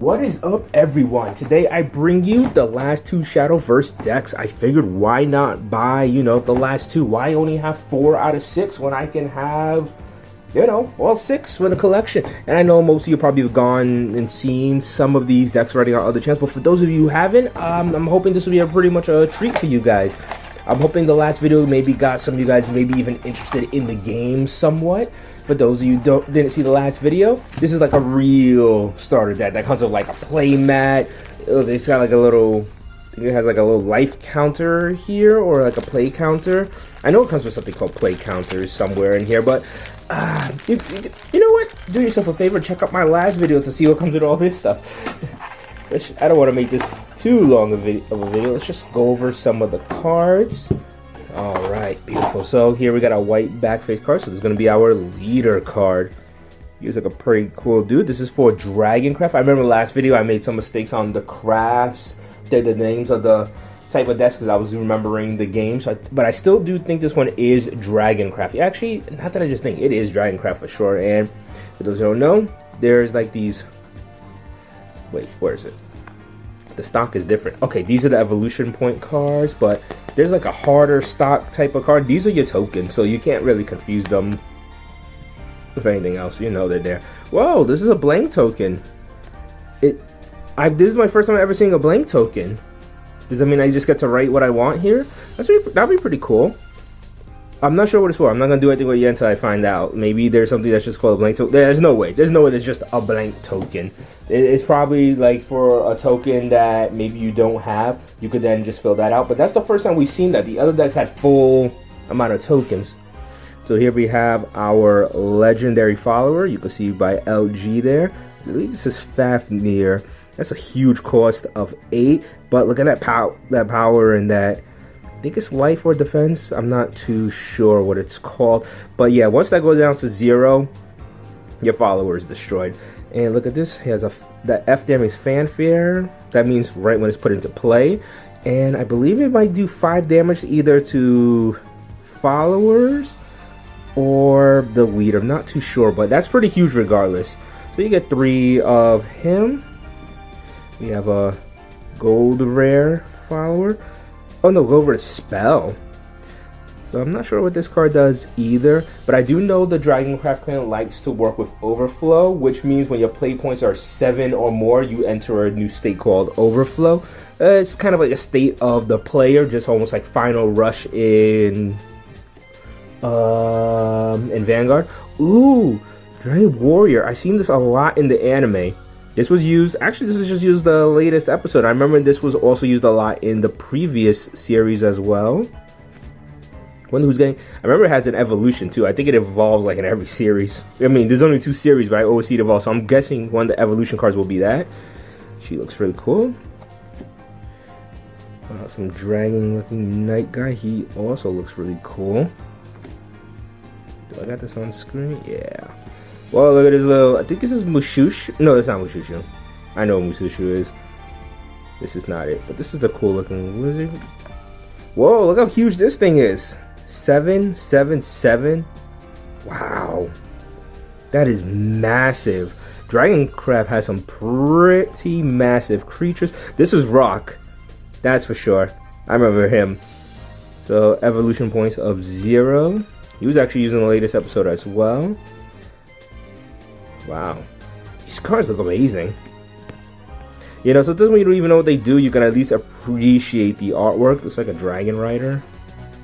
What is up, everyone? Today I bring you the last two Shadowverse decks. I figured why not buy, the last two? Why only have 4 out of 6 when I can have, all 6 for the collection? And I know most of you probably have gone and seen some of these decks already on other channels, but for those of you who haven't, I'm hoping this will be pretty much a treat for you guys. I'm hoping the last video maybe got some of you guys maybe even interested in the game somewhat. For those of you who didn't see the last video, this is like a real starter deck that comes with like a play mat. It's got like a little, I think it has like a little life counter here, or like a play counter. I know it comes with something called play counters somewhere in here, but you know what? Do yourself a favor, check out my last video to see what comes with all this stuff. I don't want to make this too long of a video. Let's just go over some of the cards. Alright, beautiful. So here we got a white back face card, so this is going to be our leader card. He's like a pretty cool dude. This is for Dragoncraft. I remember last video I made some mistakes on the crafts, the names of the type of decks, because I was remembering the game. But I still do think this one is Dragoncraft. Actually, not that I just think, it is Dragoncraft for sure. And for those who don't know, there's like these... Wait, where is it? The stock is different. Okay, these are the evolution point cards, but there's like a harder stock type of card. These are your tokens, so you can't really confuse them with anything else. You know they're there. Whoa, this is a blank token. This is my first time ever seeing a blank token. Does that mean I just get to write what I want here? That'd be pretty cool. I'm not sure what it's for. I'm not gonna do anything with it yet until I find out. Maybe there's something that's just called a blank token. There's no way there's just a blank token. It's probably like for a token that maybe you don't have. You could then just fill that out. But that's the first time we've seen that. The other decks had full amount of tokens. So here we have our legendary follower. You can see by LG there. I believe this is Fafnir. That's a huge cost of 8. But look at that power and that. I think it's life or defense. I'm not too sure what it's called. But yeah, once that goes down to 0, your follower is destroyed. And look at this. He has that F damage fanfare. That means right when it's put into play. And I believe it might do 5 damage either to followers or the leader. I'm not too sure, but that's pretty huge regardless. So you get 3 of him. We have a gold rare follower. Oh no, go over to spell. So I'm not sure what this card does either, but I do know the Dragoncraft clan likes to work with overflow, which means when your play points are 7 or more, you enter a new state called overflow. It's kind of like a state of the player, just almost like final rush in Vanguard. Ooh, Dragon Warrior. I've seen this a lot in the anime. This was used, actually this was just used the latest episode. I remember this was also used a lot in the previous series as well. Wonder who's getting, I remember it has an evolution too. I think it evolves like in every series. I mean, there's only 2 series, but I always see it evolve. So I'm guessing one of the evolution cards will be that. She looks really cool. Some dragon looking knight guy. He also looks really cool. Do I got this on screen? Yeah. Well, look at this little, I think this is Mushush. No, that's not Mushushu. I know what Mushushu is. This is not it, but this is the cool looking wizard. Whoa, look how huge this thing is. 777. Wow. That is massive. Dragoncraft has some pretty massive creatures. This is Rock. That's for sure. I remember him. So, evolution points of 0. He was actually using the latest episode as well. Wow, these cards look amazing. So it doesn't mean you don't even know what they do. You can at least appreciate the artwork. Looks like a dragon rider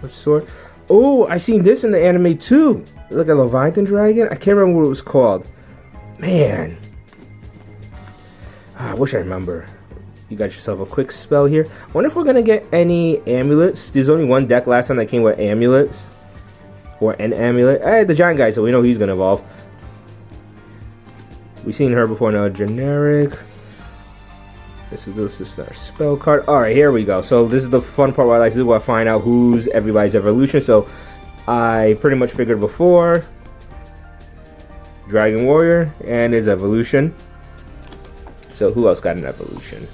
of sort. Oh, I seen this in the anime too. Look at Leviathan Dragon. I can't remember what it was called. Man, I wish I remember. You got yourself a quick spell here. I wonder if we're gonna get any amulets. There's only one deck last time that came with amulets, or an amulet. Hey, the giant guy, so we know he's gonna evolve. We've seen her before now, generic. This is our spell card. Alright, here we go. So this is the fun part where I like to do, where I find out who's everybody's evolution. So I pretty much figured before. Dragon Warrior and his evolution. So who else got an evolution?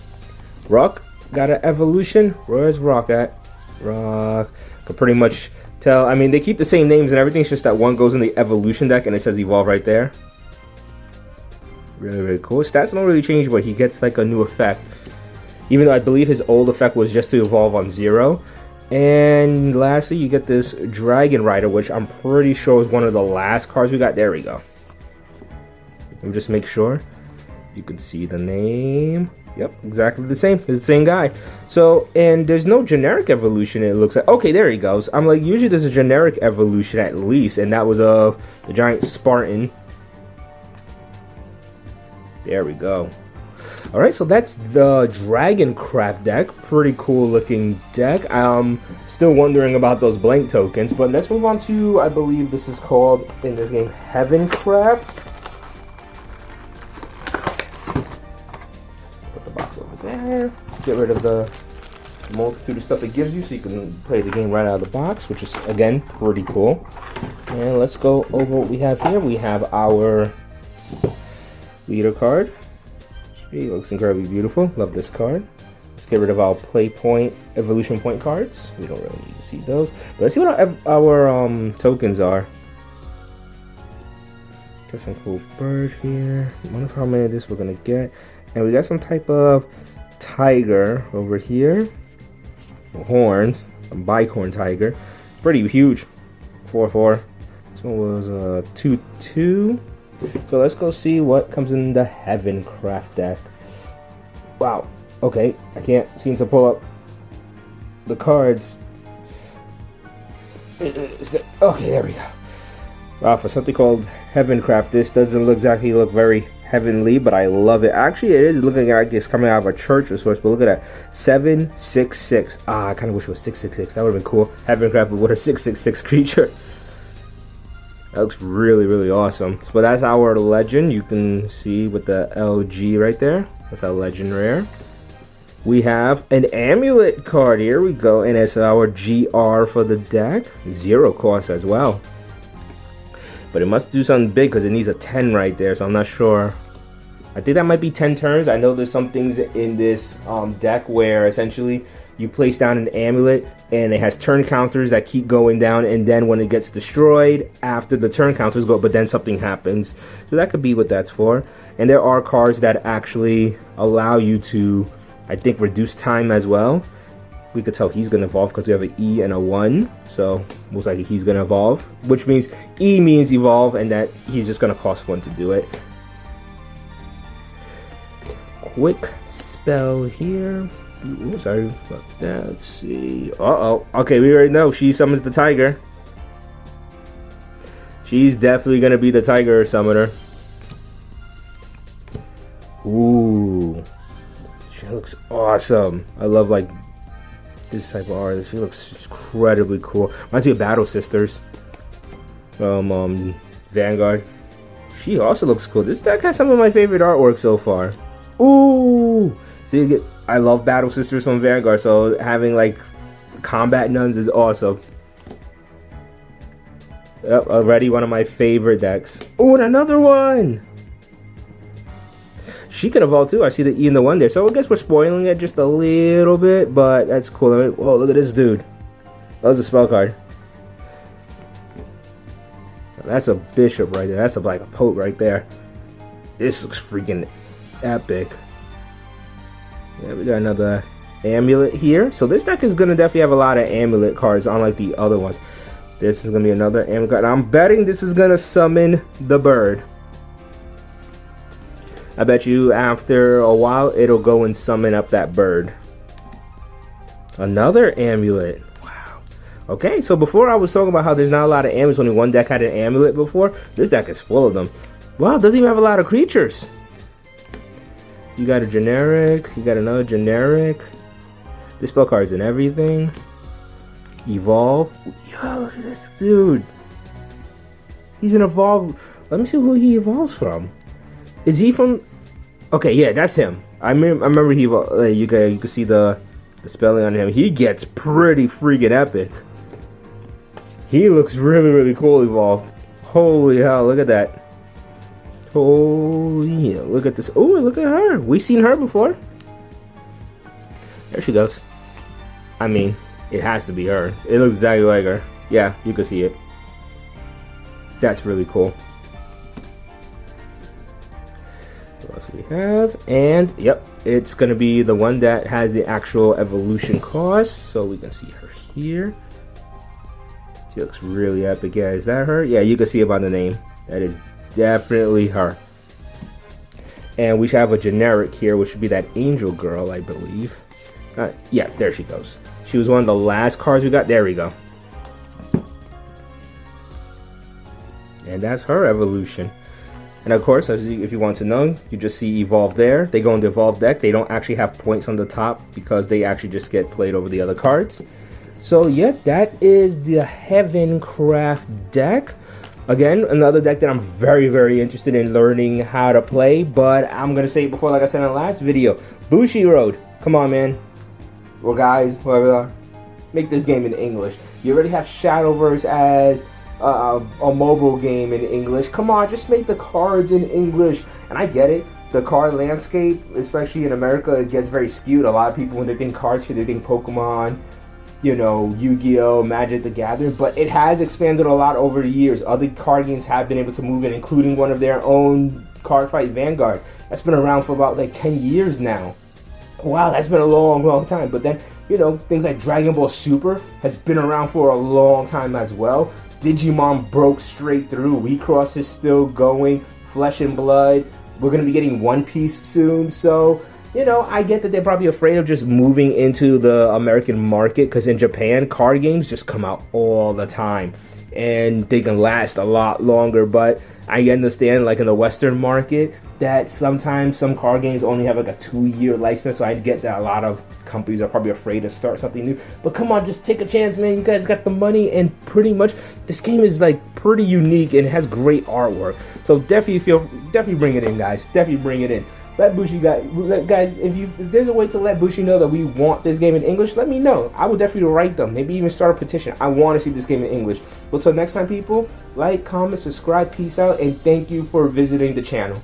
Rock got an evolution. Where's Rock at? Rock. Could pretty much tell. I mean, they keep the same names and everything. It's just that one goes in the evolution deck and it says evolve right there. Really, really cool. Stats don't really change, but he gets like a new effect. Even though I believe his old effect was just to evolve on 0. And lastly, you get this Dragon Rider, which I'm pretty sure is one of the last cards we got. There we go. Let me just make sure you can see the name. Yep, exactly the same. It's the same guy. So, and there's no generic evolution, it looks like. Okay, there he goes. I'm like, usually there's a generic evolution at least, and that was of the giant Spartan. There we go. Alright, so that's the Dragon Craft deck. Pretty cool looking deck. I'm still wondering about those blank tokens, but let's move on to, I believe this is called, in this game, Heavencraft. Put the box over there. Get rid of the multitude of stuff it gives you so you can play the game right out of the box, which is, again, pretty cool. And let's go over what we have here. We have our leader card. It looks incredibly beautiful. Love this card. Let's get rid of our play point, evolution point cards. We don't really need to see those. But let's see what our tokens are. Got some cool bird here. I wonder how many of this we're gonna get. And we got some type of tiger over here. Horns. A bicorn tiger. Pretty huge. 4/4. This one was 2/2. So let's go see what comes in the Heavencraft deck. Wow. Okay, I can't seem to pull up the cards. Okay, there we go. Wow, for something called Heavencraft, this doesn't exactly look very heavenly, but I love it. Actually, it is looking like it's coming out of a church of sorts, but look at that. 766. Ah, I kind of wish it was 666. That would have been cool. Heavencraft with a 666 creature. That looks really, really awesome. So that's our legend. You can see with the LG right there. That's our legend rare. We have an amulet card. Here we go. And it's our GR for the deck. 0 cost as well. But it must do something big because it needs a 10 right there. So I'm not sure. I think that might be 10 turns. I know there's some things in this deck where essentially you place down an amulet and it has turn counters that keep going down, and then when it gets destroyed after the turn counters go, but then something happens. So that could be what that's for. And there are cards that actually allow you to, I think, reduce time as well. We could tell he's going to evolve because we have an E and a 1. So most likely he's going to evolve, which means E means evolve and that he's just going to cost 1 to do it. Quick spell here. Ooh, sorry about that. Let's see. Uh-oh. Okay, we already know. She summons the tiger. She's definitely going to be the tiger summoner. Ooh. She looks awesome. I love, like, this type of art. She looks incredibly cool. Reminds me of Battle Sisters from Vanguard. She also looks cool. This deck has some of my favorite artwork so far. Ooh. So you get... I love Battle Sisters from Vanguard, so having like combat nuns is awesome. Yep, already one of my favorite decks. Oh, and another one! She can evolve too. I see the E and the 1 there, so I guess we're spoiling it just a little bit, but that's cool. I mean, whoa, look at this dude. That was a spell card. That's a bishop right there. That's like a pope right there. This looks freaking epic. Yeah, we got another amulet here. So this deck is going to definitely have a lot of amulet cards, unlike the other ones. This is going to be another amulet card. I'm betting this is going to summon the bird. I bet you after a while, it'll go and summon up that bird. Another amulet. Wow. Okay, so before I was talking about how there's not a lot of amulets. Only one deck had an amulet before. This deck is full of them. Wow, it doesn't even have a lot of creatures. You got a generic, you got another generic. This spell card's in everything. Evolve. Yo, look at this dude. He's an evolve. Let me see who he evolves from. Is he from... Okay, yeah, that's him. I remember he evolved. You can see the spelling on him. He gets pretty freaking epic. He looks really, really cool evolved. Holy hell, look at that. Oh yeah, look at this. Oh, look at her. We've seen her before. There she goes. I mean, it has to be her. It looks exactly like her. Yeah, you can see it. That's really cool. have. And yep, it's gonna be the one that has the actual evolution cost. So we can see her here. She looks really epic. Yeah, is that her? Yeah, you can see it by the name. That is definitely her. And we should have a generic here, which would be that angel girl, I believe. Yeah, there she goes. She was one of the last cards we got. There we go. And that's her evolution. And of course, if you want to know, you just see Evolve there. They go in the Evolve deck. They don't actually have points on the top because they actually just get played over the other cards. So yeah, that is the Heavencraft deck. Again, another deck that I'm very, very interested in learning how to play. But I'm going to say it before, like I said in the last video. Bushi Road. Come on, man. Or guys, whoever, make this game in English. You already have Shadowverse as a mobile game in English. Come on, just make the cards in English. And I get it. The card landscape, especially in America, it gets very skewed. A lot of people, when they think cards, they think Pokemon, you know, Yu-Gi-Oh, Magic the Gathering, but it has expanded a lot over the years. Other card games have been able to move in, including one of their own, Card Fight Vanguard. That's been around for about like 10 years now. Wow, that's been a long, long time. But then, you know, things like Dragon Ball Super has been around for a long time as well. Digimon broke straight through. WeCross is still going. Flesh and Blood. We're going to be getting One Piece soon, so you know, I get that they're probably afraid of just moving into the American market because in Japan, card games just come out all the time and they can last a lot longer. But I understand, like in the Western market, that sometimes some card games only have like a 2-year lifespan. So I get that a lot of companies are probably afraid to start something new. But come on, just take a chance, man. You guys got the money, and pretty much this game is like pretty unique and has great artwork. So definitely bring it in, guys. Definitely bring it in. Let Bushi guys, if there's a way to let Bushi know that we want this game in English, let me know. I will definitely write them. Maybe even start a petition. I want to see this game in English. Well, till next time, people, like, comment, subscribe, peace out, and thank you for visiting the channel.